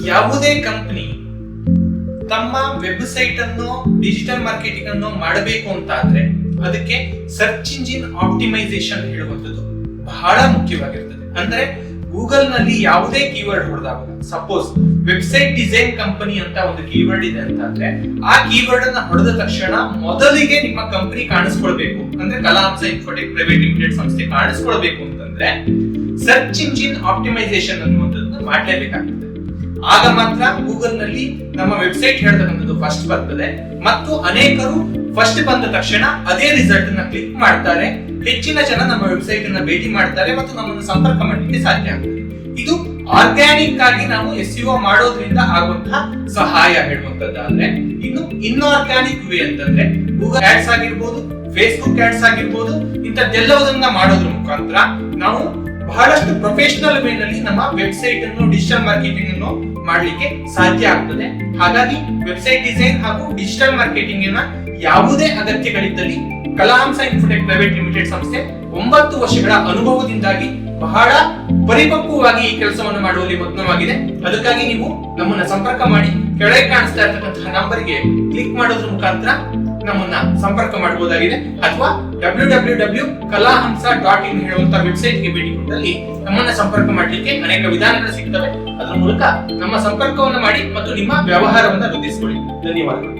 ಯಾವುದೇ ಕಂಪನಿ ತಮ್ಮ ವೆಬ್ಸೈಟ್ ಅನ್ನು ಡಿಜಿಟಲ್ ಮಾರ್ಕೆಟಿಂಗ್ ಅನ್ನು ಮಾಡಬೇಕು ಅಂತ ಆದ್ರೆ ಅದಕ್ಕೆ ಸರ್ಚ್ ಇಂಜಿನ್ ಆಪ್ಟಿಮೈಸೇಷನ್ ಹೇಳುವಂಥದ್ದು ಬಹಳ ಮುಖ್ಯವಾಗಿರ್ತದೆ. ಅಂದ್ರೆ ಗೂಗಲ್ ನಲ್ಲಿ ಯಾವುದೇ ಕೀವರ್ಡ್ ಹೊಡೆದಾಗ, ಸಪೋಸ್ ವೆಬ್ಸೈಟ್ ಡಿಸೈನ್ ಕಂಪನಿ ಅಂತ ಒಂದು ಕೀವರ್ಡ್ ಇದೆ ಅಂತ ಅಂದ್ರೆ ಆ ಕೀವರ್ಡ್ ಅನ್ನ ಹೊಡೆದ ತಕ್ಷಣ ಮೊದಲಿಗೆ ನಿಮ್ಮ ಕಂಪನಿ ಕಾಣಿಸ್ಕೊಳ್ಬೇಕು, ಅಂದ್ರೆ ಕಲಾಹಂಸ ಇನ್ಫೋಟೆಕ್ ಪ್ರೈವೇಟ್ ಲಿಮಿಟೆಡ್ ಸಂಸ್ಥೆ ಕಾಣಿಸ್ಕೊಳ್ಬೇಕು ಅಂತಂದ್ರೆ ಸರ್ಚ್ ಇಂಜಿನ್ ಆಪ್ಟಿಮೈಸೇಷನ್ ಅನ್ನುವಂಥದ್ದನ್ನ ಮಾಡಲೇಬೇಕಾಗ್ತದೆ. ಆಗ ಮಾತ್ರ ಗೂಗಲ್ ನಲ್ಲಿ ನಮ್ಮ ವೆಬ್ಸೈಟ್ ಹೇಳ್ತಕ್ಕಂಥದ್ದು ಫಸ್ಟ್ ಬರ್ತದೆ ಮತ್ತು ಅನೇಕರು ಫಸ್ಟ್ ಬಂದ ತಕ್ಷಣ ಅದೇ ರಿಸಲ್ಟ್ ಅನ್ನ ಕ್ಲಿಕ್ ಮಾಡ್ತಾರೆ. ಹೆಚ್ಚಿನ ಜನ ನಮ್ಮ ವೆಬ್ಸೈಟ್ ಅನ್ನ ಭೇಟಿ ಮಾಡ್ತಾರೆ ಮತ್ತು ನಮ್ಮನ್ನು ಸಂಪರ್ಕ ಮಾಡಲಿಕ್ಕೆ ಸಾಧ್ಯ ಆಗ್ತದೆ. ಇದು ಆರ್ಗ್ಯಾನಿಕ್ ಆಗಿ ನಾವು SEO ಮಾಡೋದ್ರಿಂದ ಆಗುವಂತಹ ಸಹಾಯ ಹೇಳುವಂತದ್ದಾದ್ರೆ, ಇನ್ನು ಇನ್ಆರ್ಗ್ಯಾನಿಕ್ ವೇ ಅಂತಂದ್ರೆ ಗೂಗಲ್ ಆಡ್ಸ್ ಆಗಿರ್ಬೋದು, ಫೇಸ್ಬುಕ್ ಆಡ್ಸ್ ಆಗಿರ್ಬೋದು, ಇಂಥದ್ದೆಲ್ಲವನ್ನ ಮಾಡೋದ್ರ ಮುಖಾಂತರ ನಾವು ಬಹಳಷ್ಟು ಪ್ರೊಫೆಷನಲ್ ವೇ ನಲ್ಲಿ ನಮ್ಮ ವೆಬ್ಸೈಟ್ ಅನ್ನು ಡಿಜಿಟಲ್ ಮಾರ್ಕೆಟಿಂಗ್ ಅನ್ನು ಮಾಡಲಿಕ್ಕೆ ಸಾಧ್ಯ ಆಗ್ತದೆ. ಹಾಗಾಗಿ ವೆಬ್ಸೈಟ್ ಡಿಸೈನ್ ಹಾಗೂ ಡಿಜಿಟಲ್ ಮಾರ್ಕೆಟಿಂಗ್ ನ ಯಾವುದೇ ಅಗತ್ಯಗಳಿದ್ದಲ್ಲಿ ಕಲಾಹಂಸ ಇನ್ಫೋಟೆಕ್ ಪ್ರೈವೇಟ್ ಲಿಮಿಟೆಡ್ ಸಂಸ್ಥೆ 9 ವರ್ಷಗಳ ಅನುಭವದಿಂದಾಗಿ ಬಹಳ ಪರಿಪಕ್ವವಾಗಿ ಈ ಕೆಲಸವನ್ನು ಮಾಡುವಲ್ಲಿ ಮಗ್ನವಾಗಿದೆ. ಅದಕ್ಕಾಗಿ ನೀವು ನಮ್ಮನ್ನ ಸಂಪರ್ಕ ಮಾಡಿ ಕೆಳಗೆ ಕಾಣಿಸ್ತಾ ಇರತಕ್ಕಂತಹ ನಂಬರ್ಗೆ ಕ್ಲಿಕ್ ಮಾಡೋದ್ರ ಮುಖಾಂತರ ನಮ್ಮನ್ನ ಸಂಪರ್ಕ ಮಾಡಬಹುದಾಗಿದೆ. ಅಥವಾ www.kalahamsa.in ಹೇಳುವಂತ ವೆಬ್ಸೈಟ್ ಗೆ ಭೇಟಿ ಕೊಟ್ಟಲ್ಲಿ ನಮ್ಮನ್ನ ಸಂಪರ್ಕ ಮಾಡಲಿಕ್ಕೆ ಅನೇಕ ವಿಧಾನಗಳು ಸಿಗ್ತವೆ. ಅದರ ಮೂಲಕ ನಮ್ಮ ಸಂಪರ್ಕವನ್ನು ಮಾಡಿ ಮತ್ತು ನಿಮ್ಮ ವ್ಯವಹಾರವನ್ನು ವೃದ್ಧಿಸಿಕೊಳ್ಳಿ. ಧನ್ಯವಾದಗಳು.